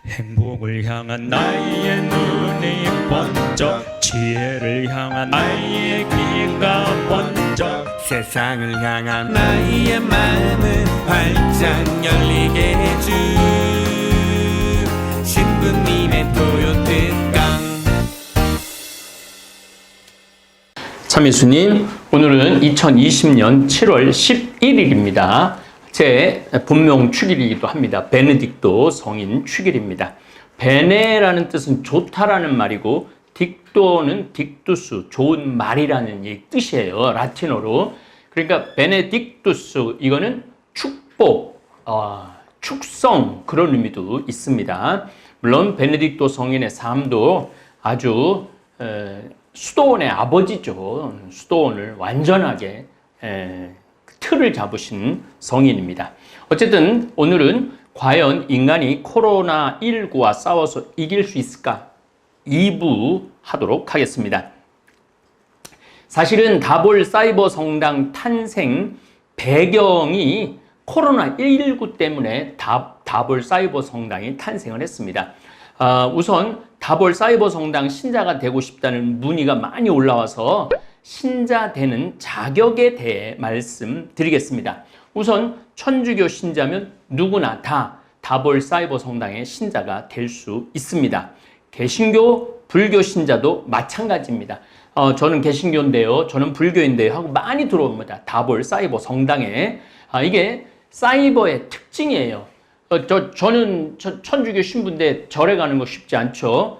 행복을 향한 나의 눈이 번쩍, 지혜를 향한 나의 귀가 번쩍, 세상을 향한 나의 마음을 활짝 열리게 해준 신부님의 토요특강. 참 예수님, 오늘은 2020년 7월 11일입니다. 제 본명 축일이기도 합니다. 베네딕토 성인 축일입니다. 베네라는 뜻은 좋다라는 말이고, 딕토는 딕두스, 좋은 말이라는 뜻이에요. 라틴어로. 그러니까 베네딕투스, 이거는 축복, 축성, 그런 의미도 있습니다. 물론 베네딕토 성인의 삶도 아주 수도원의 아버지죠. 수도원을 완전하게 틀을 잡으신 성인입니다. 어쨌든 오늘은 과연 인간이 코로나19와 싸워서 이길 수 있을까? 2부 하도록 하겠습니다. 사실은 다볼 사이버 성당 탄생 배경이 코로나19 때문에 다볼 사이버 성당이 탄생을 했습니다. 우선 다볼 사이버 성당 신자가 되고 싶다는 문의가 많이 올라와서 신자 되는 자격에 대해 말씀드리겠습니다. 우선 천주교 신자면 누구나 다 다볼 사이버 성당의 신자가 될 수 있습니다. 개신교, 불교 신자도 마찬가지입니다. 저는 개신교인데요, 저는 불교인데요 하고 많이 들어옵니다. 다볼 사이버 성당에. 이게 사이버의 특징이에요. 저는 천주교 신부인데 절에 가는 거 쉽지 않죠.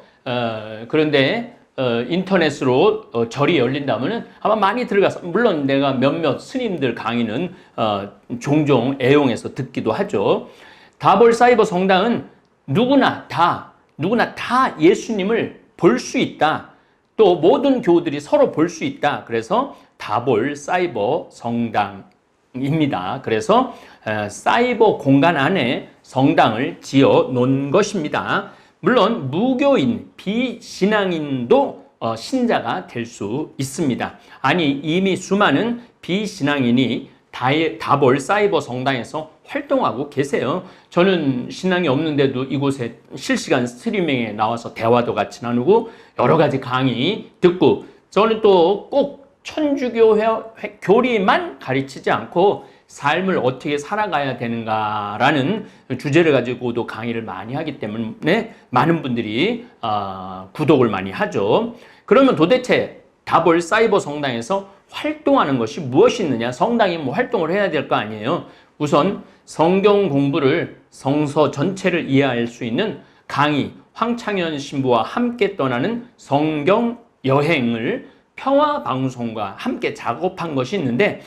그런데 인터넷으로 절이 열린다면 아마 많이 들어가서, 물론 내가 몇몇 스님들 강의는 종종 애용해서 듣기도 하죠. 다볼 사이버 성당은 누구나 다 예수님을 볼 수 있다. 또 모든 교우들이 서로 볼 수 있다. 그래서 다볼 사이버 성당입니다. 그래서 사이버 공간 안에 성당을 지어 놓은 것입니다. 물론 무교인, 비신앙인도 신자가 될 수 있습니다. 아니, 이미 수많은 비신앙인이 다볼 사이버 성당에서 활동하고 계세요. 저는 신앙이 없는데도 이곳에 실시간 스트리밍에 나와서 대화도 같이 나누고 여러 가지 강의 듣고, 저는 또 꼭 천주교 교리만 가르치지 않고 삶을 어떻게 살아가야 되는가라는 주제를 가지고도 강의를 많이 하기 때문에 많은 분들이 구독을 많이 하죠. 그러면 도대체 다볼 사이버 성당에서 활동하는 것이 무엇이 있느냐? 성당이 뭐 활동을 해야 될 거 아니에요. 우선 성경 공부를, 성서 전체를 이해할 수 있는 강의, 황창현 신부와 함께 떠나는 성경 여행을 평화방송과 함께 작업한 것이 있는데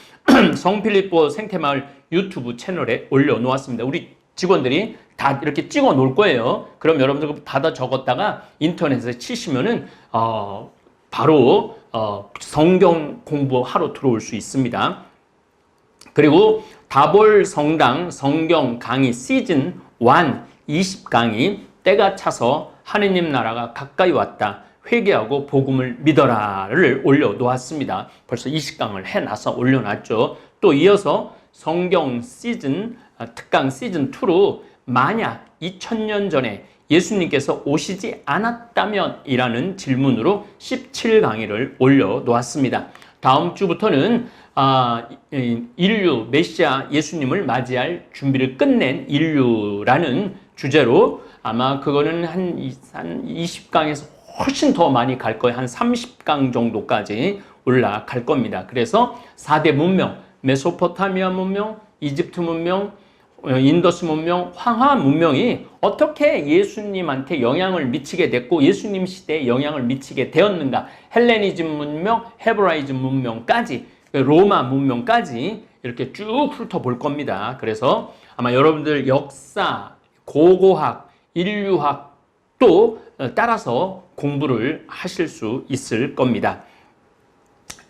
성필리포 생태마을 유튜브 채널에 올려놓았습니다. 우리 직원들이 다 이렇게 찍어 놓을 거예요. 그럼 여러분들 받아 적었다가 인터넷에 치시면은 바로 성경 공부하러 들어올 수 있습니다. 그리고 다볼 성당 성경 강의 시즌 1 20강의 때가 차서 하느님 나라가 가까이 왔다, 회개하고 복음을 믿어라를 올려놓았습니다. 벌써 20강을 해놔서 올려놨죠. 또 이어서 성경 시즌 특강 시즌 2로 만약 2000년 전에 예수님께서 오시지 않았다면 이라는 질문으로 17강의를 올려놓았습니다. 다음 주부터는 인류 메시아 예수님을 맞이할 준비를 끝낸 인류라는 주제로 아마 그거는 한 20강에서 훨씬 더 많이 갈 거예요. 한 30강 정도까지 올라갈 겁니다. 그래서 4대 문명, 메소포타미아 문명, 이집트 문명, 인더스 문명, 황하 문명이 어떻게 예수님한테 영향을 미치게 됐고 예수님 시대에 영향을 미치게 되었는가, 헬레니즘 문명, 헤브라이즘 문명까지, 로마 문명까지 이렇게 쭉 훑어볼 겁니다. 그래서 아마 여러분들 역사, 고고학, 인류학도 따라서 공부를 하실 수 있을 겁니다.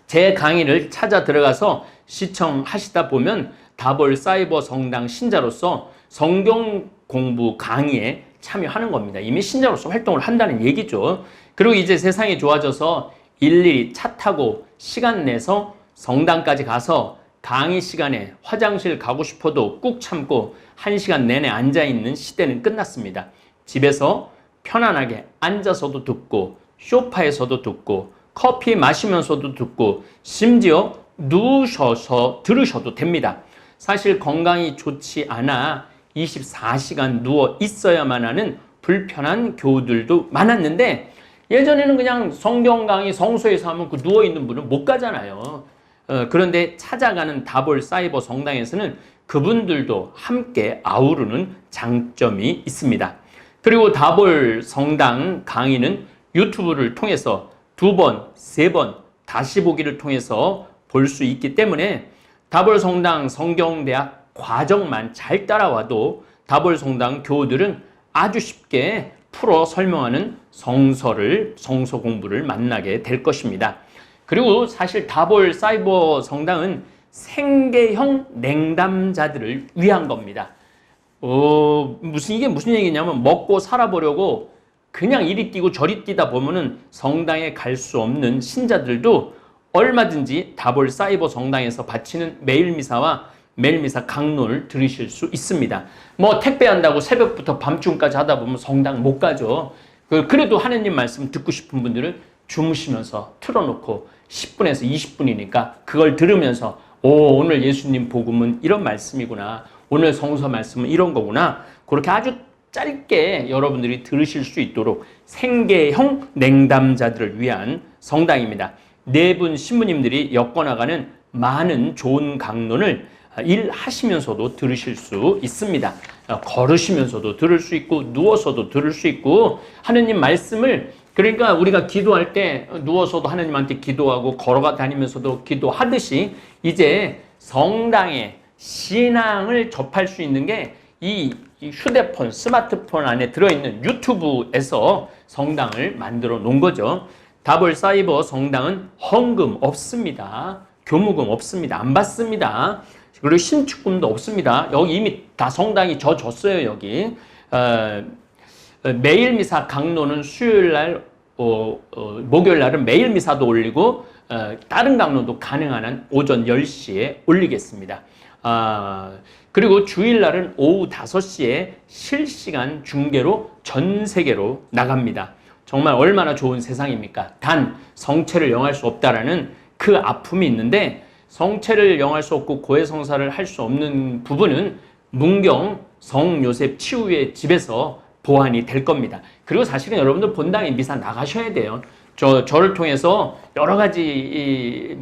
제 강의를 찾아 들어가서 시청하시다 보면 다볼 사이버 성당 신자로서 성경 공부 강의에 참여하는 겁니다. 이미 신자로서 활동을 한다는 얘기죠. 그리고 이제 세상이 좋아져서 일일이 차 타고 시간 내서 성당까지 가서 강의 시간에 화장실 가고 싶어도 꾹 참고 1시간 내내 앉아있는 시대는 끝났습니다. 집에서 편안하게 앉아서도 듣고 소파에서도 듣고 커피 마시면서도 듣고 심지어 누우셔서 들으셔도 됩니다. 사실 건강이 좋지 않아 24시간 누워 있어야만 하는 불편한 교우들도 많았는데 예전에는 그냥 성경 강의 성소에서 하면 그 누워있는 분은 못 가잖아요. 그런데 찾아가는 다볼 사이버 성당에서는 그분들도 함께 아우르는 장점이 있습니다. 그리고 다볼 성당 강의는 유튜브를 통해서 2번, 3번 다시 보기를 통해서 볼 수 있기 때문에 다볼 성당 성경대학 과정만 잘 따라와도 다볼 성당 교우들은 아주 쉽게 풀어 설명하는 성서 공부를 만나게 될 것입니다. 그리고 사실 다볼 사이버 성당은 생계형 냉담자들을 위한 겁니다. 이게 무슨 얘기냐면 먹고 살아보려고 그냥 이리 뛰고 저리 뛰다 보면은 성당에 갈 수 없는 신자들도 얼마든지 다볼 사이버 성당에서 바치는 매일미사와 매일미사 강론을 들으실 수 있습니다. 뭐 택배한다고 새벽부터 밤중까지 하다 보면 성당 못 가죠. 그래도 하느님 말씀 듣고 싶은 분들은 주무시면서 틀어놓고 10분에서 20분이니까 그걸 들으면서 오늘 예수님 복음은 이런 말씀이구나. 오늘 성서 말씀은 이런 거구나. 그렇게 아주 짧게 여러분들이 들으실 수 있도록 생계형 냉담자들을 위한 성당입니다. 4분 신부님들이 엮어나가는 많은 좋은 강론을 일하시면서도 들으실 수 있습니다. 걸으시면서도 들을 수 있고 누워서도 들을 수 있고 하느님 말씀을 그러니까 우리가 기도할 때 누워서도 하느님한테 기도하고 걸어가 다니면서도 기도하듯이 이제 성당에 신앙을 접할 수 있는 게 이 휴대폰, 스마트폰 안에 들어있는 유튜브에서 성당을 만들어 놓은 거죠. 다볼 사이버 성당은 헌금 없습니다. 교무금 없습니다. 안 받습니다. 그리고 신축금도 없습니다. 여기 이미 다 성당이 줬어요. 여기 매일 미사 강론은 수요일날 목요일날은 매일 미사도 올리고 다른 강론도 가능한 한 오전 10시에 올리겠습니다. 그리고 주일날은 오후 5시에 실시간 중계로 전 세계로 나갑니다. 정말 얼마나 좋은 세상입니까? 단 성체를 영할 수 없다라는 그 아픔이 있는데 성체를 영할 수 없고 고해성사를 할 수 없는 부분은 문경 성요셉 치유의 집에서 보완이 될 겁니다. 그리고 사실은 여러분들 본당에 미사 나가셔야 돼요. 저를 통해서 여러 가지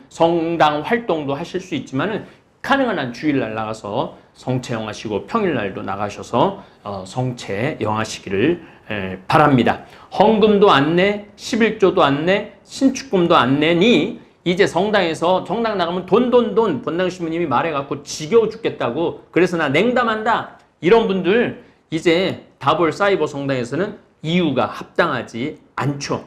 성당 활동도 하실 수 있지만은 가능한 한 주일날 나가서 성체 영하시고 평일날도 나가셔서 성체 영하시기를 바랍니다. 헌금도 안 내, 11조도 안 내, 신축금도 안 내니 이제 정당 나가면 돈 본당 신부님이 말해갖고 지겨워 죽겠다고 그래서 나 냉담한다 이런 분들 이제 다볼 사이버 성당에서는 이유가 합당하지 않죠.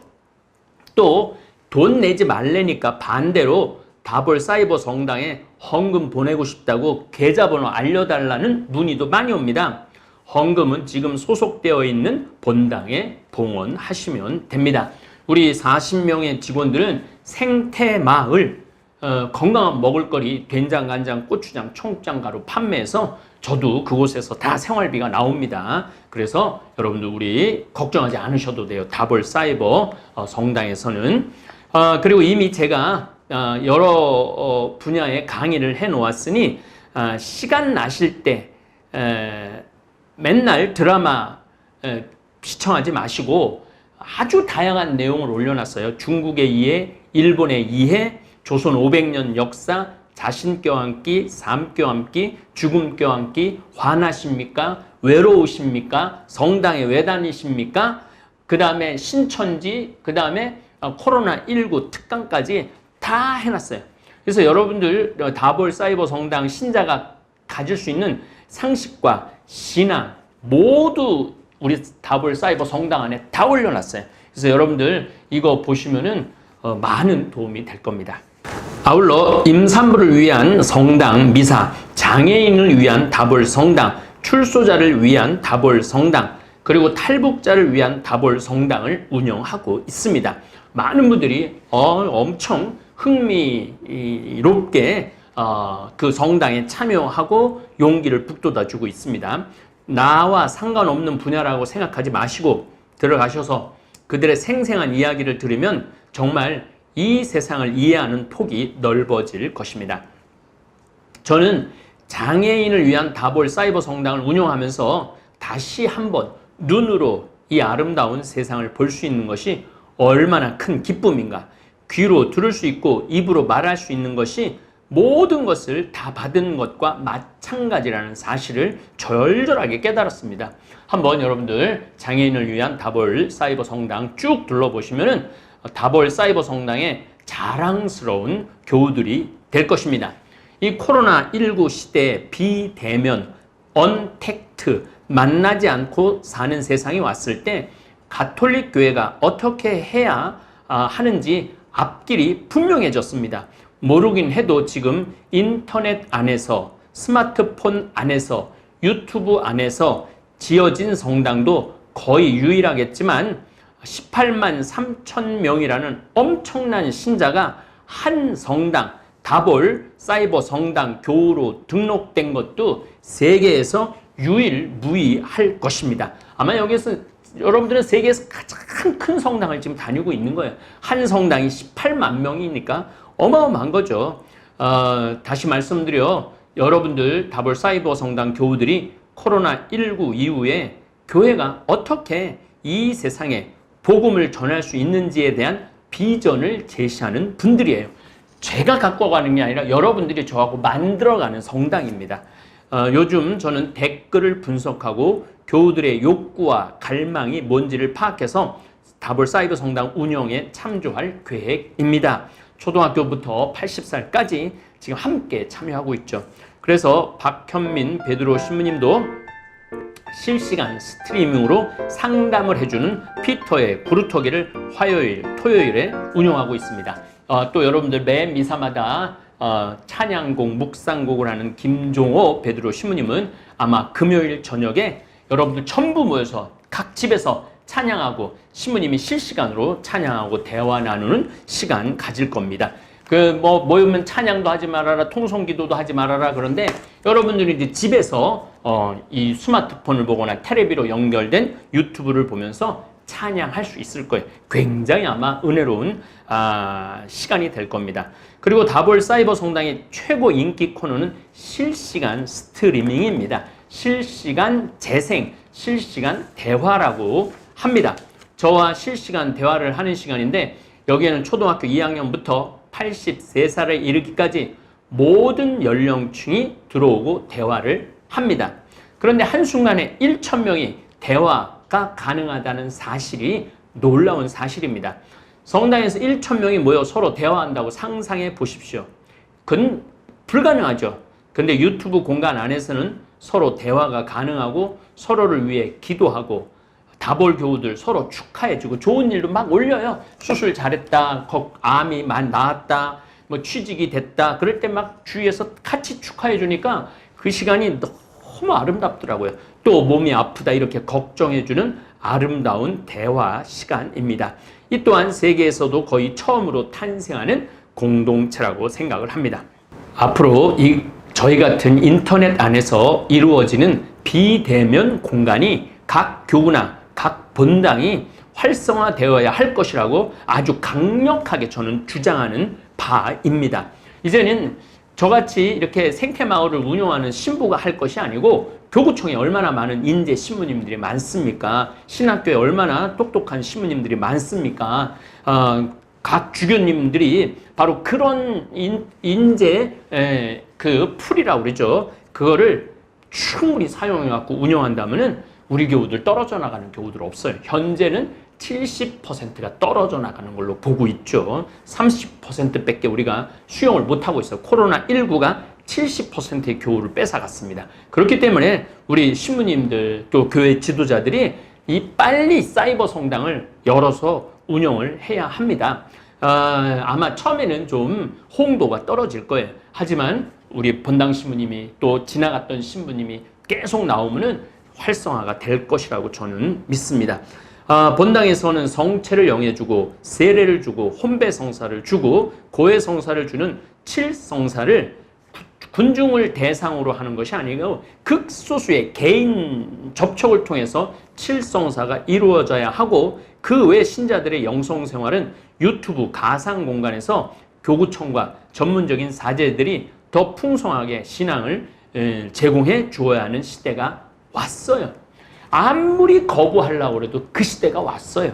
또 돈 내지 말래니까 반대로 다볼 사이버 성당에 헌금 보내고 싶다고 계좌번호 알려달라는 문의도 많이 옵니다. 헌금은 지금 소속되어 있는 본당에 봉헌하시면 됩니다. 우리 40명의 직원들은 생태마을 건강한 먹을거리 된장, 간장, 고추장, 청장 가루 판매해서 저도 그곳에서 다 생활비가 나옵니다. 그래서 여러분들 우리 걱정하지 않으셔도 돼요. 다볼 사이버 성당에서는 그리고 이미 제가 여러 분야의 강의를 해놓았으니 시간 나실 때 맨날 드라마 시청하지 마시고 아주 다양한 내용을 올려놨어요. 중국의 이해, 일본의 이해, 조선 500년 역사, 자신 껴안기, 삶 껴안기, 죽음 껴안기, 화나십니까? 외로우십니까? 성당에 왜 다니십니까? 그 다음에 신천지, 그 다음에 코로나19 특강까지 다 해놨어요. 그래서 여러분들 다볼 사이버 성당 신자가 가질 수 있는 상식과 신앙 모두 우리 다볼 사이버 성당 안에 다 올려놨어요. 그래서 여러분들 이거 보시면은 많은 도움이 될 겁니다. 아울러 임산부를 위한 성당 미사, 장애인을 위한 다볼 성당, 출소자를 위한 다볼 성당, 그리고 탈북자를 위한 다볼 성당을 운영하고 있습니다. 많은 분들이 엄청 흥미롭게 그 성당에 참여하고 용기를 북돋아주고 있습니다. 나와 상관없는 분야라고 생각하지 마시고 들어가셔서 그들의 생생한 이야기를 들으면 정말 이 세상을 이해하는 폭이 넓어질 것입니다. 저는 장애인을 위한 다볼 사이버 성당을 운영하면서 다시 한번 눈으로 이 아름다운 세상을 볼 수 있는 것이 얼마나 큰 기쁨인가. 귀로 들을 수 있고 입으로 말할 수 있는 것이 모든 것을 다 받은 것과 마찬가지라는 사실을 절절하게 깨달았습니다. 한번 여러분들 장애인을 위한 다볼 사이버 성당 쭉 둘러보시면은 다볼 사이버 성당의 자랑스러운 교우들이 될 것입니다. 이 코로나19 시대에 비대면, 언택트, 만나지 않고 사는 세상이 왔을 때 가톨릭 교회가 어떻게 해야 하는지 앞길이 분명해졌습니다. 모르긴 해도 지금 인터넷 안에서, 스마트폰 안에서, 유튜브 안에서 지어진 성당도 거의 유일하겠지만 18만 3천 명이라는 엄청난 신자가 한 성당, 다볼 사이버 성당 교우로 등록된 것도 세계에서 유일무이할 것입니다. 아마 여기서 여러분들은 세계에서 가장 큰 성당을 지금 다니고 있는 거예요. 한 성당이 18만 명이니까 어마어마한 거죠. 다시 말씀드려 여러분들 다볼 사이버 성당 교우들이 코로나19 이후에 교회가 어떻게 이 세상에 복음을 전할 수 있는지에 대한 비전을 제시하는 분들이에요. 제가 갖고 가는 게 아니라 여러분들이 저하고 만들어가는 성당입니다. 요즘 저는 댓글을 분석하고 교우들의 욕구와 갈망이 뭔지를 파악해서 다볼 사이버 성당 운영에 참조할 계획입니다. 초등학교부터 80살까지 지금 함께 참여하고 있죠. 그래서 박현민 베드로 신부님도 실시간 스트리밍으로 상담을 해주는 피터의 구루터기를 화요일, 토요일에 운영하고 있습니다. 또 여러분들 매 미사마다 찬양곡, 묵상곡을 하는 김종호 베드로 신부님은 아마 금요일 저녁에 여러분들 전부 모여서 각 집에서 찬양하고 신부님이 실시간으로 찬양하고 대화 나누는 시간 가질 겁니다. 모이면 찬양도 하지 말아라, 통성기도도 하지 말아라. 그런데 여러분들이 이제 집에서 이 스마트폰을 보거나 테레비로 연결된 유튜브를 보면서 찬양할 수 있을 거예요. 굉장히 아마 은혜로운 시간이 될 겁니다. 그리고 다볼 사이버 성당의 최고 인기 코너는 실시간 스트리밍입니다. 실시간 재생, 실시간 대화라고 합니다. 저와 실시간 대화를 하는 시간인데 여기에는 초등학교 2학년부터 83살에 이르기까지 모든 연령층이 들어오고 대화를 합니다. 그런데 한순간에 1,000명이 대화가 가능하다는 사실이 놀라운 사실입니다. 성당에서 1,000명이 모여 서로 대화한다고 상상해 보십시오. 그건 불가능하죠. 근데 유튜브 공간 안에서는 서로 대화가 가능하고 서로를 위해 기도하고 다볼 교우들 서로 축하해주고 좋은 일도 막 올려요. 수술 잘했다, 암이 나았다, 뭐 취직이 됐다. 그럴 때 막 주위에서 같이 축하해주니까 그 시간이 너무 아름답더라고요. 또 몸이 아프다 이렇게 걱정해주는 아름다운 대화 시간입니다. 이 또한 세계에서도 거의 처음으로 탄생하는 공동체라고 생각을 합니다. 앞으로 저희 같은 인터넷 안에서 이루어지는 비대면 공간이 각 교구나 각 본당이 활성화되어야 할 것이라고 아주 강력하게 저는 주장하는 바입니다. 이제는 저같이 이렇게 생태마을을 운영하는 신부가 할 것이 아니고 교구청에 얼마나 많은 인재 신부님들이 많습니까? 신학교에 얼마나 똑똑한 신부님들이 많습니까? 각 주교님들이 바로 그런 인재 그 풀이라고 그러죠. 그거를 충분히 사용해갖고 운영한다면은 우리 교우들 떨어져 나가는 교우들 없어요. 현재는 70%가 떨어져 나가는 걸로 보고 있죠. 30%밖에 우리가 수용을 못하고 있어요. 코로나19가 70%의 교우를 뺏어갔습니다. 그렇기 때문에 우리 신부님들 또 교회 지도자들이 빨리 사이버 성당을 열어서 운영을 해야 합니다. 아마 처음에는 좀 호응도가 떨어질 거예요. 하지만 우리 본당 신부님이 또 지나갔던 신부님이 계속 나오면은 활성화가 될 것이라고 저는 믿습니다. 본당에서는 성체를 영해주고 세례를 주고 혼배성사를 주고 고해성사를 주는 칠성사를 군중을 대상으로 하는 것이 아니고 극소수의 개인 접촉을 통해서 칠성사가 이루어져야 하고, 그 외 신자들의 영성생활은 유튜브 가상 공간에서 교구청과 전문적인 사제들이 더 풍성하게 신앙을 제공해 주어야 하는 시대가 왔어요. 아무리 거부하려고 해도 그 시대가 왔어요.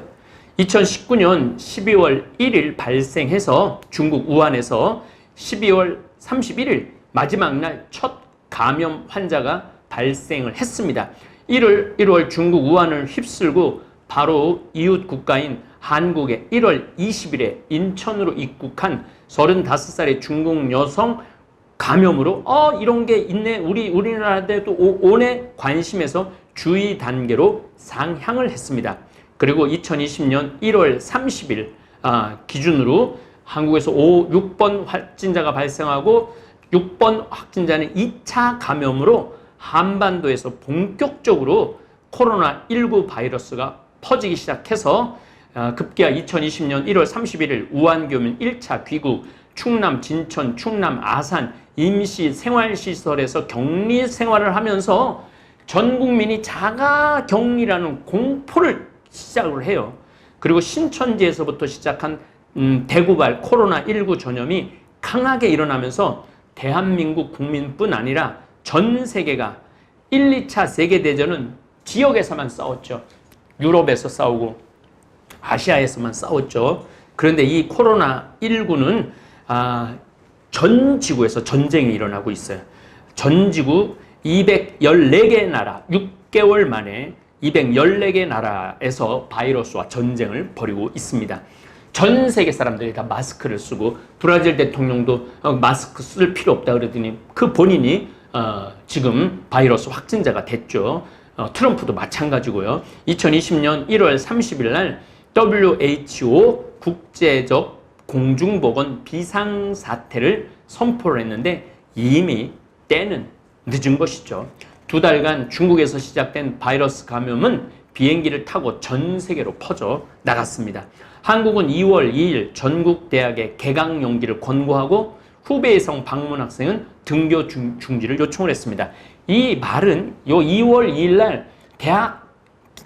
2019년 12월 1일 발생해서 중국 우한에서 12월 31일 마지막 날 첫 감염 환자가 발생을 했습니다. 1월 중국 우한을 휩쓸고 바로 이웃 국가인 한국에 1월 20일에 인천으로 입국한 35살의 중국 여성 감염으로 이런 게 있네, 우리나라에도 오네 관심에서 주의 단계로 상향을 했습니다. 그리고 2020년 1월 30일 기준으로 한국에서 6번 확진자가 발생하고 6번 확진자는 2차 감염으로 한반도에서 본격적으로 코로나19 바이러스가 퍼지기 시작해서 급기야 2020년 1월 31일 우한교민 1차 귀국, 충남 진천, 충남 아산 임시 생활시설에서 격리 생활을 하면서 전 국민이 자가 격리라는 공포를 시작을 해요. 그리고 신천지에서부터 시작한 대구발 코로나19 전염이 강하게 일어나면서 대한민국 국민뿐 아니라 전 세계가 1, 2차 세계대전은 지역에서만 싸웠죠. 유럽에서 싸우고 아시아에서만 싸웠죠. 그런데 이 코로나19는 전 지구에서 전쟁이 일어나고 있어요. 전 지구 214개 나라, 6개월 만에 214개 나라에서 바이러스와 전쟁을 벌이고 있습니다. 전 세계 사람들이 다 마스크를 쓰고, 브라질 대통령도 마스크 쓸 필요 없다 그러더니 그 본인이 지금 바이러스 확진자가 됐죠. 트럼프도 마찬가지고요. 2020년 1월 30일 날 WHO 국제적 공중보건 비상사태를 선포를 했는데 이미 때는 늦은 것이죠. 2달간 중국에서 시작된 바이러스 감염은 비행기를 타고 전 세계로 퍼져 나갔습니다. 한국은 2월 2일 전국 대학의 개강 연기를 권고하고 후베이성 방문 학생은 등교 중지를 요청을 했습니다. 이 말은 2월 2일 날 대학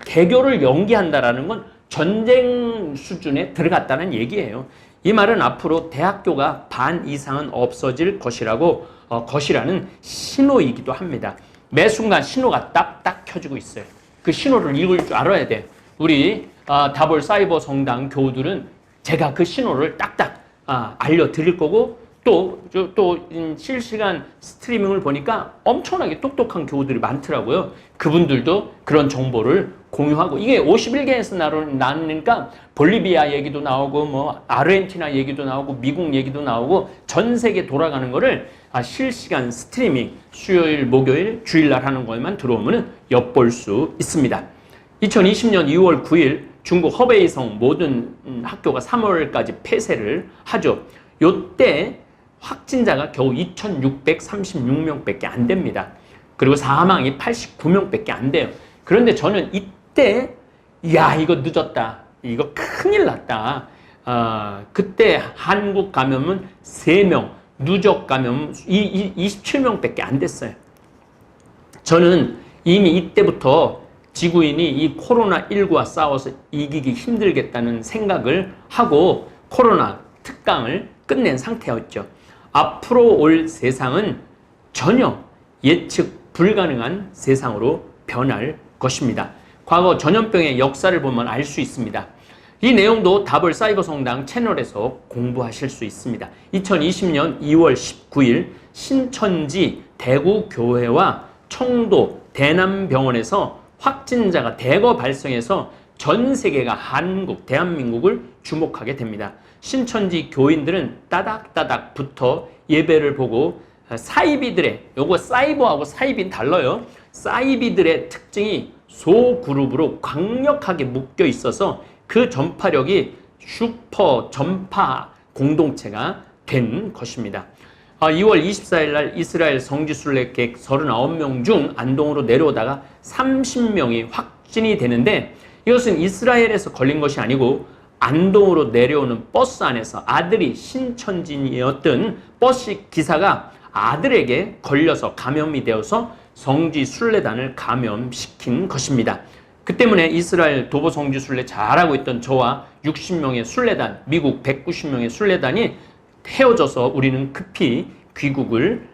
개교를 연기한다라는 건 전쟁 수준에 들어갔다는 얘기예요. 이 말은 앞으로 대학교가 반 이상은 없어질 것이라는 신호이기도 합니다. 매 순간 신호가 딱딱 켜지고 있어요. 그 신호를 읽을 줄 알아야 돼. 우리 다볼 사이버 성당 교우들은 제가 그 신호를 딱딱 알려드릴 거고, 또 실시간 스트리밍을 보니까 엄청나게 똑똑한 교우들이 많더라고요. 그분들도 그런 정보를 공유하고, 이게 51개에서 나누니까 볼리비아 얘기도 나오고 뭐 아르헨티나 얘기도 나오고 미국 얘기도 나오고 전 세계 돌아가는 거를 실시간 스트리밍 수요일, 목요일, 주일날 하는 거에만 들어오면 엿볼 수 있습니다. 2020년 2월 9일 중국 허베이성 모든 학교가 3월까지 폐쇄를 하죠. 요때 확진자가 겨우 2,636명밖에 안 됩니다. 그리고 사망이 89명밖에 안 돼요. 그런데 저는 이때 이거 늦었다, 이거 큰일 났다. 그때 한국 감염은 3명, 누적 감염은 27명밖에 안 됐어요. 저는 이미 이때부터 지구인이 이 코로나19와 싸워서 이기기 힘들겠다는 생각을 하고 코로나 특강을 끝낸 상태였죠. 앞으로 올 세상은 전혀 예측 불가능한 세상으로 변할 것입니다. 과거 전염병의 역사를 보면 알 수 있습니다. 이 내용도 다볼 사이버 성당 채널에서 공부하실 수 있습니다. 2020년 2월 19일 신천지 대구교회와 청도 대남병원에서 확진자가 대거 발생해서 전 세계가 대한민국을 주목하게 됩니다. 신천지 교인들은 따닥따닥 붙어 예배를 보고 요거 사이버하고 사이비는 달라요. 사이비들의 특징이 소그룹으로 강력하게 묶여 있어서 그 전파력이 슈퍼 전파 공동체가 된 것입니다. 2월 24일 날 이스라엘 성지순례객 39명 중 안동으로 내려오다가 30명이 확진이 되는데 이것은 이스라엘에서 걸린 것이 아니고 안동으로 내려오는 버스 안에서 아들이 신천지였던 버스 기사가 아들에게 걸려서 감염이 되어서 성지 순례단을 감염시킨 것입니다. 그 때문에 이스라엘 도보 성지 순례 잘하고 있던 저와 60명의 순례단, 미국 190명의 순례단이 헤어져서 우리는 급히 귀국을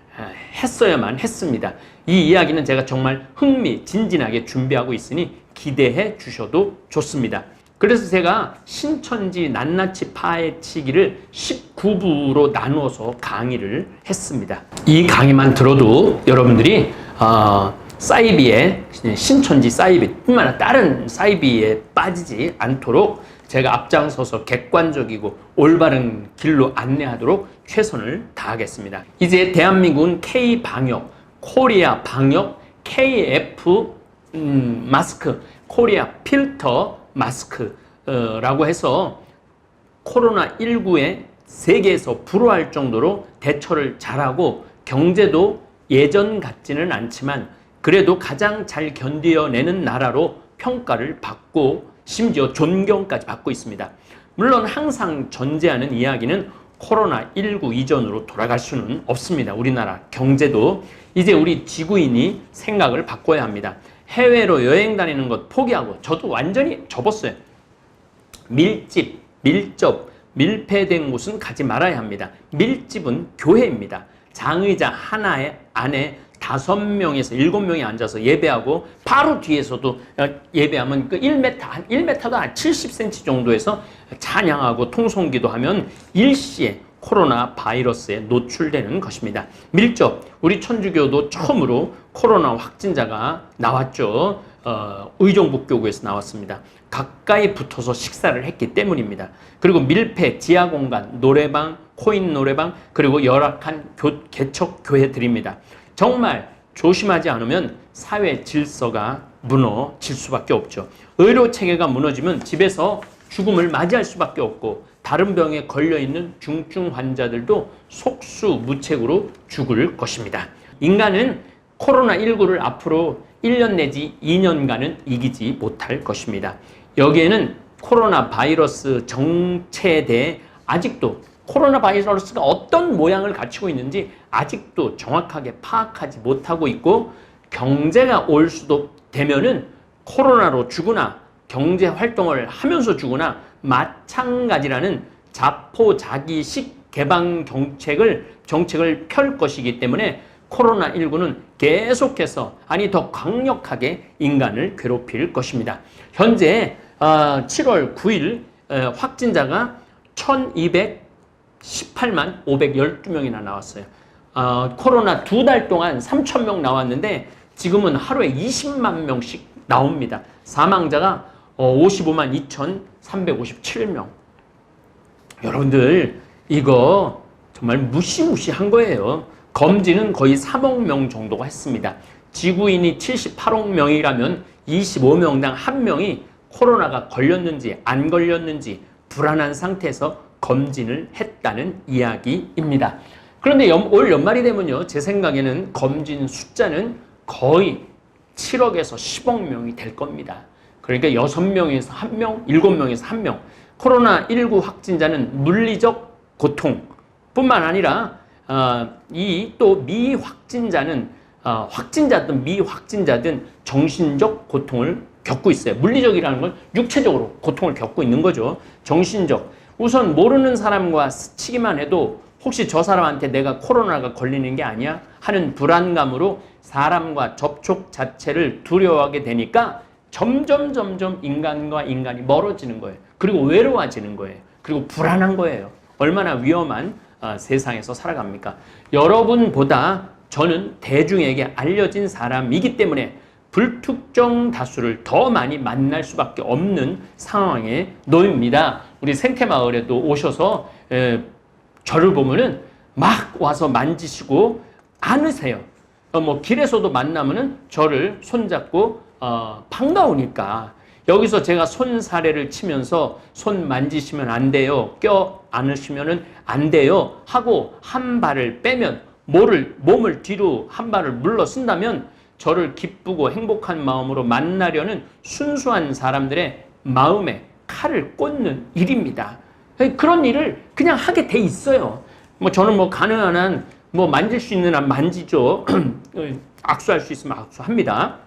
했어야만 했습니다. 이 이야기는 제가 정말 흥미진진하게 준비하고 있으니 기대해 주셔도 좋습니다. 그래서 제가 신천지 낱낱이 파헤치기를 19부로 나누어서 강의를 했습니다. 이 강의만 들어도 여러분들이 사이비에 신천지 사이비뿐만 아니라 다른 사이비에 빠지지 않도록 제가 앞장서서 객관적이고 올바른 길로 안내하도록 최선을 다하겠습니다. 이제 대한민국은 K방역, 코리아 방역, KF 마스크, 코리아 필터 마스크라고 해서 코로나19에 세계에서 불허할 정도로 대처를 잘하고 경제도 예전 같지는 않지만 그래도 가장 잘 견뎌내는 나라로 평가를 받고 심지어 존경까지 받고 있습니다. 물론 항상 전제하는 이야기는 코로나19 이전으로 돌아갈 수는 없습니다. 우리나라 경제도 이제 우리 지구인이 생각을 바꿔야 합니다. 해외로 여행 다니는 것 포기하고 저도 완전히 접었어요. 밀집, 밀접, 밀폐된 곳은 가지 말아야 합니다. 밀집은 교회입니다. 장의자 하나에 안에 5명에서 7명이 앉아서 예배하고 바로 뒤에서도 예배하면 그 1m, 한 1m도 한 70cm 정도에서 찬양하고 통성기도 하면 일시에 코로나 바이러스에 노출되는 것입니다. 밀접, 우리 천주교도 처음으로 코로나 확진자가 나왔죠. 의정부교구에서 나왔습니다. 가까이 붙어서 식사를 했기 때문입니다. 그리고 밀폐, 지하공간, 노래방, 코인 노래방, 그리고 열악한 개척 교회들입니다. 정말 조심하지 않으면 사회 질서가 무너질 수밖에 없죠. 의료 체계가 무너지면 집에서 죽음을 맞이할 수밖에 없고 다른 병에 걸려있는 중증 환자들도 속수무책으로 죽을 것입니다. 인간은 코로나19를 앞으로 1년 내지 2년간은 이기지 못할 것입니다. 여기에는 코로나 바이러스 정체에 대해 아직도 코로나 바이러스가 어떤 모양을 갖추고 있는지 아직도 정확하게 파악하지 못하고 있고 경제가 올 수도 되면은 코로나로 죽으나 경제 활동을 하면서 죽으나 마찬가지라는 자포자기식 개방 정책을 펼 것이기 때문에 코로나19는 계속해서 더 강력하게 인간을 괴롭힐 것입니다. 현재 7월 9일 확진자가 1218만 512명이나 나왔어요. 코로나 2달 동안 3,000명 나왔는데 지금은 하루에 20만 명씩 나옵니다. 사망자가 55만 2,357명. 여러분들 이거 정말 무시무시한 거예요. 검진은 거의 3억 명 정도가 했습니다. 지구인이 78억 명이라면 25명당 1명이 코로나가 걸렸는지 안 걸렸는지 불안한 상태에서 검진을 했다는 이야기입니다. 그런데 올 연말이 되면요, 제 생각에는 검진 숫자는 거의 7억에서 10억 명이 될 겁니다. 그러니까 6명에서 1명, 7명에서 1명. 코로나19 확진자는 물리적 고통뿐만 아니라 이 또 미확진자는 확진자든 미확진자든 정신적 고통을 겪고 있어요. 물리적이라는 건 육체적으로 고통을 겪고 있는 거죠. 정신적. 우선 모르는 사람과 스치기만 해도 혹시 저 사람한테 내가 코로나가 걸리는 게 아니야? 하는 불안감으로 사람과 접촉 자체를 두려워하게 되니까 점점 인간과 인간이 멀어지는 거예요. 그리고 외로워지는 거예요. 그리고 불안한 거예요. 얼마나 위험한 세상에서 살아갑니까? 여러분보다 저는 대중에게 알려진 사람이기 때문에 불특정 다수를 더 많이 만날 수밖에 없는 상황에 놓입니다. 우리 생태마을에도 오셔서 저를 보면은 막 와서 만지시고 안으세요. 길에서도 만나면은 저를 손잡고 반가우니까 여기서 제가 손 사례를 치면서 손 만지시면 안 돼요. 껴 안으시면은 안 돼요. 하고 한 발을 빼면 몸을 뒤로 한 발을 물러쓴다면 저를 기쁘고 행복한 마음으로 만나려는 순수한 사람들의 마음에 칼을 꽂는 일입니다. 그런 일을 그냥 하게 돼 있어요. 뭐 저는 뭐 가능한 한 뭐 만질 수 있는 한 만지죠. 악수할 수 있으면 악수합니다.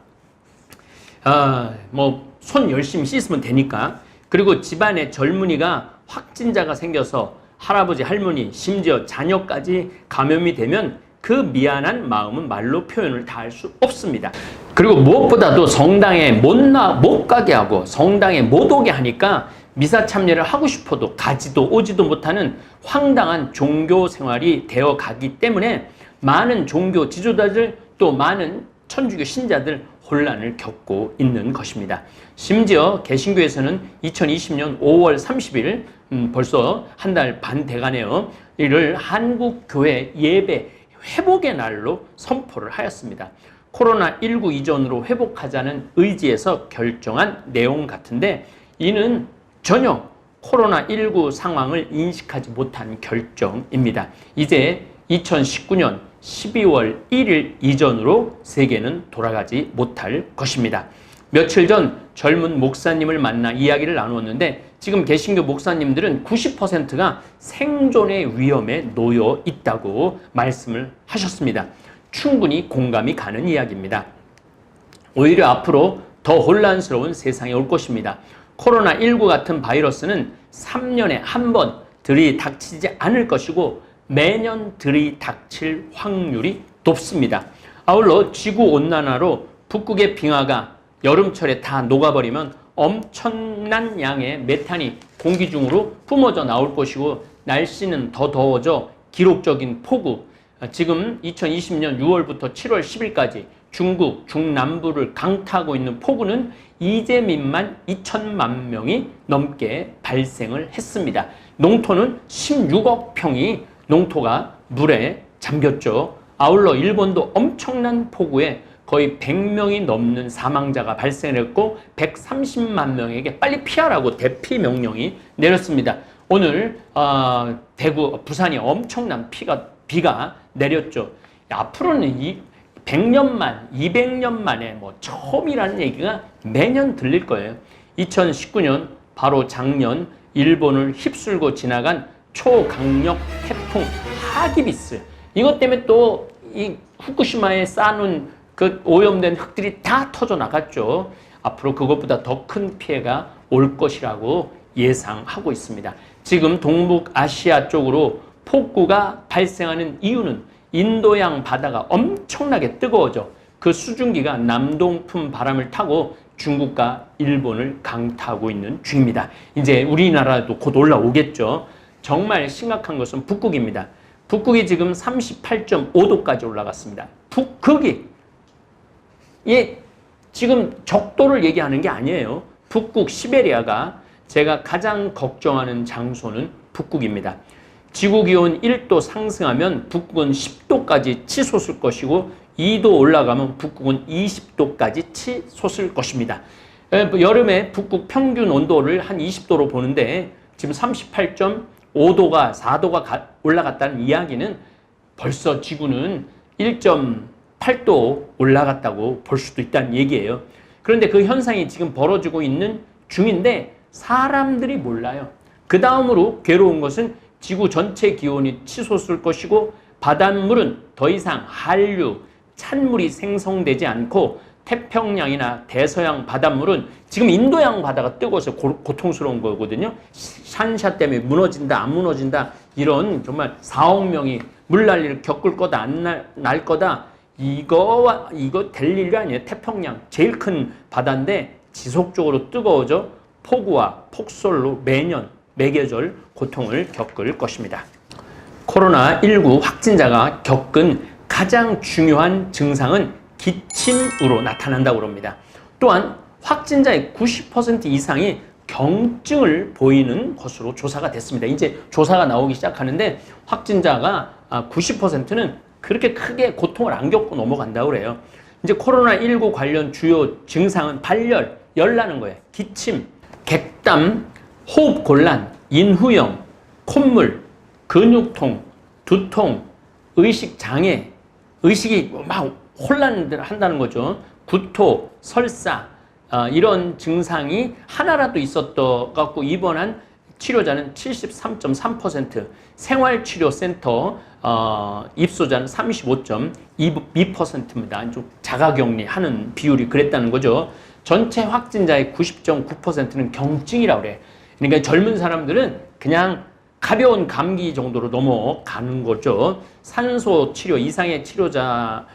뭐 손 열심히 씻으면 되니까. 그리고 집안에 젊은이가 확진자가 생겨서 할아버지, 할머니, 심지어 자녀까지 감염이 되면 그 미안한 마음은 말로 표현을 다 할 수 없습니다. 그리고 무엇보다도 성당에 못 가게 하고 성당에 못 오게 하니까 미사 참여를 하고 싶어도 가지도 오지도 못하는 황당한 종교 생활이 되어 가기 때문에 많은 종교 지도자들 또 많은 천주교 신자들 혼란을 겪고 있는 것입니다. 심지어 개신교에서는 2020년 5월 30일 벌써 한 달 반 돼가네요. 이를 한국교회 예배 회복의 날로 선포를 하였습니다. 코로나19 이전으로 회복하자는 의지에서 결정한 내용 같은데 이는 전혀 코로나19 상황을 인식하지 못한 결정입니다. 이제 2019년 12월 1일 이전으로 세계는 돌아가지 못할 것입니다. 며칠 전 젊은 목사님을 만나 이야기를 나누었는데 지금 개신교 목사님들은 90%가 생존의 위험에 놓여 있다고 말씀을 하셨습니다. 충분히 공감이 가는 이야기입니다. 오히려 앞으로 더 혼란스러운 세상이 올 것입니다. 코로나19 같은 바이러스는 3년에 한 번 들이닥치지 않을 것이고 매년 들이닥칠 확률이 높습니다. 아울러 지구온난화로 북극의 빙하가 여름철에 다 녹아버리면 엄청난 양의 메탄이 공기 중으로 뿜어져 나올 것이고 날씨는 더 더워져 기록적인 폭우, 지금 2020년 6월부터 7월 10일까지 중국, 중남부를 강타하고 있는 폭우는 이재민만 2천만 명이 넘게 발생을 했습니다. 농토는 16억 평이 농토가 물에 잠겼죠. 아울러 일본도 엄청난 폭우에 거의 100명이 넘는 사망자가 발생했고 130만 명에게 빨리 피하라고 대피 명령이 내렸습니다. 오늘 대구, 부산이 엄청난 비가 내렸죠. 앞으로는 이 100년만, 200년 만에 뭐 처음이라는 얘기가 매년 들릴 거예요. 2019년 바로 작년 일본을 휩쓸고 지나간 초강력 태풍 하기비스. 이것 때문에 또 이 후쿠시마에 쌓아놓은 그 오염된 흙들이 다 터져 나갔죠. 앞으로 그것보다 더 큰 피해가 올 것이라고 예상하고 있습니다. 지금 동북아시아 쪽으로 폭우가 발생하는 이유는 인도양 바다가 엄청나게 뜨거워져 그 수증기가 남동풍 바람을 타고 중국과 일본을 강타하고 있는 중입니다. 이제 우리나라도 곧 올라오겠죠. 정말 심각한 것은 북극입니다. 북극이 지금 38.5도까지 올라갔습니다. 북극이 지금 적도를 얘기하는 게 아니에요. 북극 시베리아가 제가 가장 걱정하는 장소는 북극입니다. 지구기온 1도 상승하면 북극은 10도까지 치솟을 것이고 2도 올라가면 북극은 20도까지 치솟을 것입니다. 여름에 북극 평균 온도를 한 20도로 보는데 지금 38.5도가 4도가 올라갔다는 이야기는 벌써 지구는 1.8도 올라갔다고 볼 수도 있다는 얘기예요. 그런데 그 현상이 지금 벌어지고 있는 중인데 사람들이 몰라요. 그 다음으로 괴로운 것은 지구 전체 기온이 치솟을 것이고 바닷물은 더 이상 한류, 찬물이 생성되지 않고 태평양이나 대서양 바닷물은 지금 인도양 바다가 뜨거워서 고통스러운 거거든요. 산샤 때문에 무너진다, 안 무너진다 이런 정말 4억 명이 물난리를 겪을 거다, 안 날 거다. 이거 될 일이 아니에요. 태평양 제일 큰 바다인데 지속적으로 뜨거워져 폭우와 폭설로 매년 매계절 고통을 겪을 것입니다. 코로나19 확진자가 겪은 가장 중요한 증상은 기침으로 나타난다고 합니다. 또한 확진자의 90% 이상이 경증을 보이는 것으로 조사가 됐습니다. 이제 조사가 나오기 시작하는데 확진자가 90%는 그렇게 크게 고통을 안 겪고 넘어간다고 그래요. 이제 코로나19 관련 주요 증상은 발열, 열나는 거예요. 기침, 객담, 호흡곤란, 인후형, 콧물, 근육통, 두통, 의식장애, 의식이 막 혼란을 한다는 거죠. 구토, 설사 이런 증상이 하나라도 있었던 갖고 입원한 치료자는 73.3%, 생활치료센터 입소자는 35.2%입니다. 좀 자가격리하는 비율이 그랬다는 거죠. 전체 확진자의 90.9%는 경증이라고 그래. 그러니까 젊은 사람들은 그냥 가벼운 감기 정도로 넘어가는 거죠. 산소 치료 이상의 치료가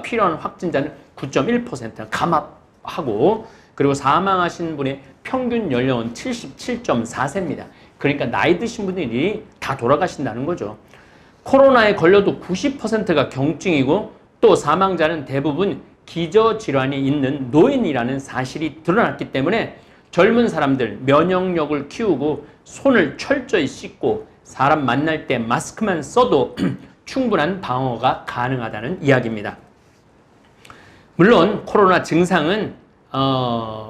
필요한 확진자는 9.1%, 감압하고, 그리고 사망하신 분의 평균 연령은 77.4세입니다. 그러니까 나이 드신 분들이 다 돌아가신다는 거죠. 코로나에 걸려도 90%가 경증이고 또 사망자는 대부분 기저질환이 있는 노인이라는 사실이 드러났기 때문에 젊은 사람들 면역력을 키우고 손을 철저히 씻고 사람 만날 때 마스크만 써도 충분한 방어가 가능하다는 이야기입니다. 물론 코로나 증상은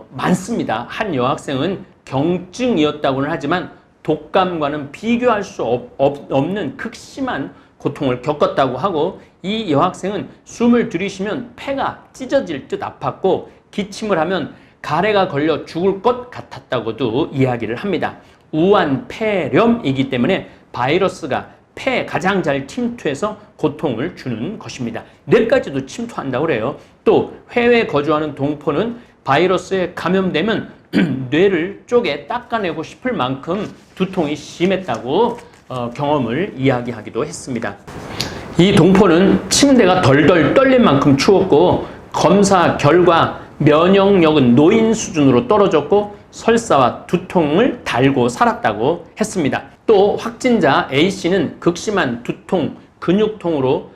많습니다. 한 여학생은 경증이었다고는 하지만 독감과는 비교할 수 없는 극심한 고통을 겪었다고 하고, 이 여학생은 숨을 들이쉬면 폐가 찢어질 듯 아팠고 기침을 하면 가래가 걸려 죽을 것 같았다고도 이야기를 합니다. 우한폐렴이기 때문에 바이러스가 폐에 가장 잘 침투해서 고통을 주는 것입니다. 뇌까지도 침투한다고 그래요. 또 해외에 거주하는 동포는 바이러스에 감염되면 뇌를 쪼개 닦아내고 싶을 만큼 두통이 심했다고 경험을 이야기하기도 했습니다. 이 동포는 침대가 덜덜 떨릴 만큼 추웠고 검사 결과 면역력은 노인 수준으로 떨어졌고 설사와 두통을 달고 살았다고 했습니다. 또 확진자 A씨는 극심한 두통, 근육통으로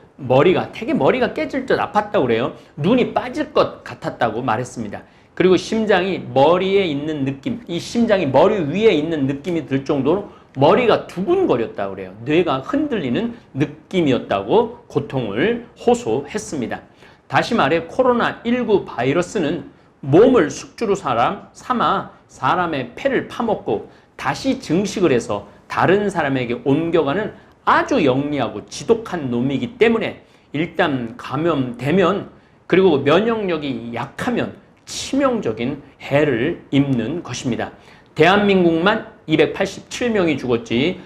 되게 머리가 깨질 듯 아팠다고 그래요. 눈이 빠질 것 같았다고 말했습니다. 그리고 심장이 머리에 있는 느낌, 이 심장이 머리 위에 있는 느낌이 들 정도로 머리가 두근거렸다고 그래요. 뇌가 흔들리는 느낌이었다고 고통을 호소했습니다. 다시 말해 코로나19 바이러스는 몸을 숙주로 삼아 사람의 폐를 파먹고 다시 증식을 해서 다른 사람에게 옮겨가는 아주 영리하고 지독한 놈이기 때문에 일단 감염되면, 그리고 면역력이 약하면 치명적인 해를 입는 것입니다. 대한민국만 287명이 죽었지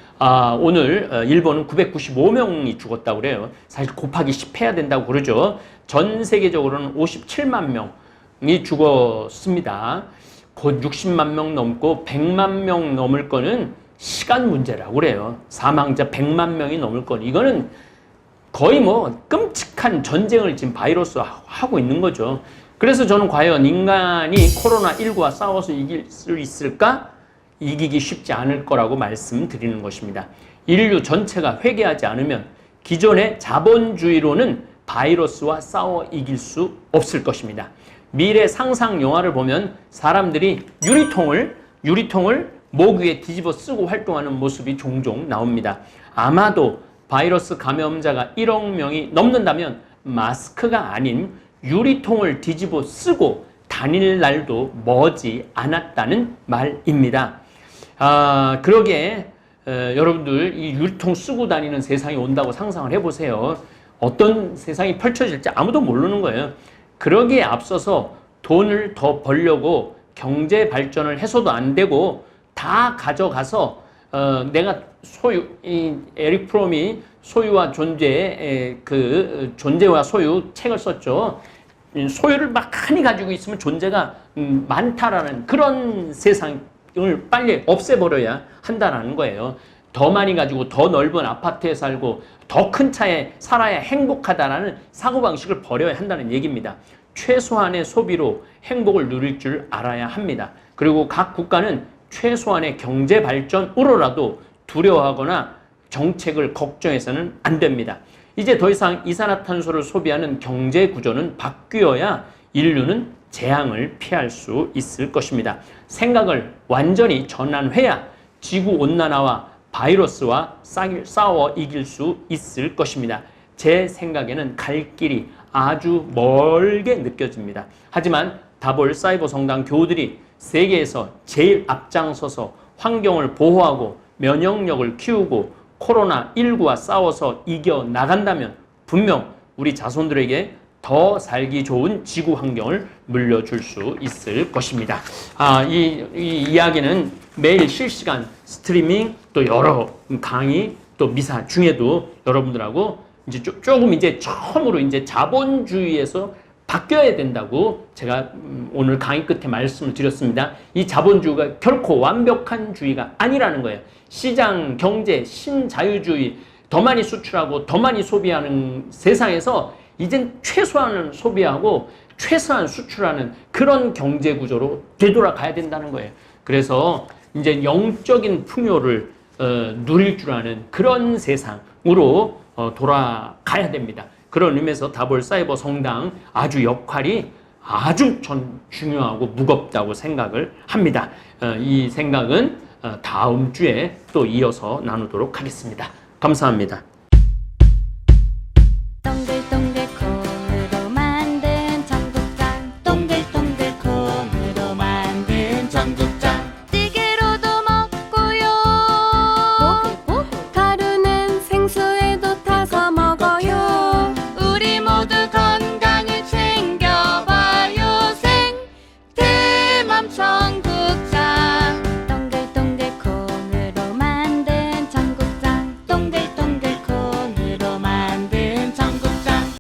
오늘 일본은 995명이 죽었다고 그래요. 사실 곱하기 10 해야 된다고 그러죠. 전 세계적으로는 57만 명이 죽었습니다. 곧 60만 명 넘고 100만 명 넘을 거는 시간 문제라고 그래요. 사망자 100만 명이 넘을 건 이거는 거의 뭐 끔찍한 전쟁을 지금 바이러스와 하고 있는 거죠. 그래서 저는 과연 인간이 코로나19와 싸워서 이길 수 있을까? 이기기 쉽지 않을 거라고 말씀드리는 것입니다. 인류 전체가 회개하지 않으면 기존의 자본주의로는 바이러스와 싸워 이길 수 없을 것입니다. 미래 상상 영화를 보면 사람들이 유리통을 목 위에 뒤집어 쓰고 활동하는 모습이 종종 나옵니다. 아마도 바이러스 감염자가 1억 명이 넘는다면 마스크가 아닌 유리통을 뒤집어 쓰고 다닐 날도 머지 않았다는 말입니다. 그러게 여러분들 이 유리통 쓰고 다니는 세상이 온다고 상상을 해보세요. 어떤 세상이 펼쳐질지 아무도 모르는 거예요. 그러기에 앞서서 돈을 더 벌려고 경제 발전을 해서도 안 되고 다 가져가서 내가 에릭 프롬이 소유와 존재의 그 존재와 소유 책을 썼죠. 소유를 많이 가지고 있으면 존재가 많다라는 그런 세상을 빨리 없애버려야 한다는 거예요. 더 많이 가지고 더 넓은 아파트에 살고 더 큰 차에 살아야 행복하다라는 사고방식을 버려야 한다는 얘기입니다. 최소한의 소비로 행복을 누릴 줄 알아야 합니다. 그리고 각 국가는 최소한의 경제 발전으로라도 두려워하거나 정책을 걱정해서는 안 됩니다. 이제 더 이상 이산화탄소를 소비하는 경제 구조는 바뀌어야 인류는 재앙을 피할 수 있을 것입니다. 생각을 완전히 전환해야 지구온난화와 바이러스와 싸워 이길 수 있을 것입니다. 제 생각에는 갈 길이 아주 멀게 느껴집니다. 하지만 다볼 사이버 성당 교우들이 세계에서 제일 앞장서서 환경을 보호하고 면역력을 키우고 코로나19와 싸워서 이겨나간다면 분명 우리 자손들에게 더 살기 좋은 지구 환경을 물려줄 수 있을 것입니다. 이 이야기는 매일 실시간 스트리밍 또 여러 강의 또 미사 중에도 여러분들하고 이제 조금 이제 처음으로 이제 자본주의에서 바뀌어야 된다고 제가 오늘 강의 끝에 말씀을 드렸습니다. 이 자본주의가 결코 완벽한 주의가 아니라는 거예요. 시장, 경제, 신자유주의, 더 많이 수출하고 더 많이 소비하는 세상에서 이젠 최소한을 소비하고 최소한 수출하는 그런 경제 구조로 되돌아가야 된다는 거예요. 그래서 이제 영적인 풍요를 누릴 줄 아는 그런 세상으로 돌아가야 됩니다. 그런 의미에서 다볼 사이버 성당 아주 역할이 아주 전 중요하고 무겁다고 생각을 합니다. 이 생각은 다음 주에 또 이어서 나누도록 하겠습니다. 감사합니다.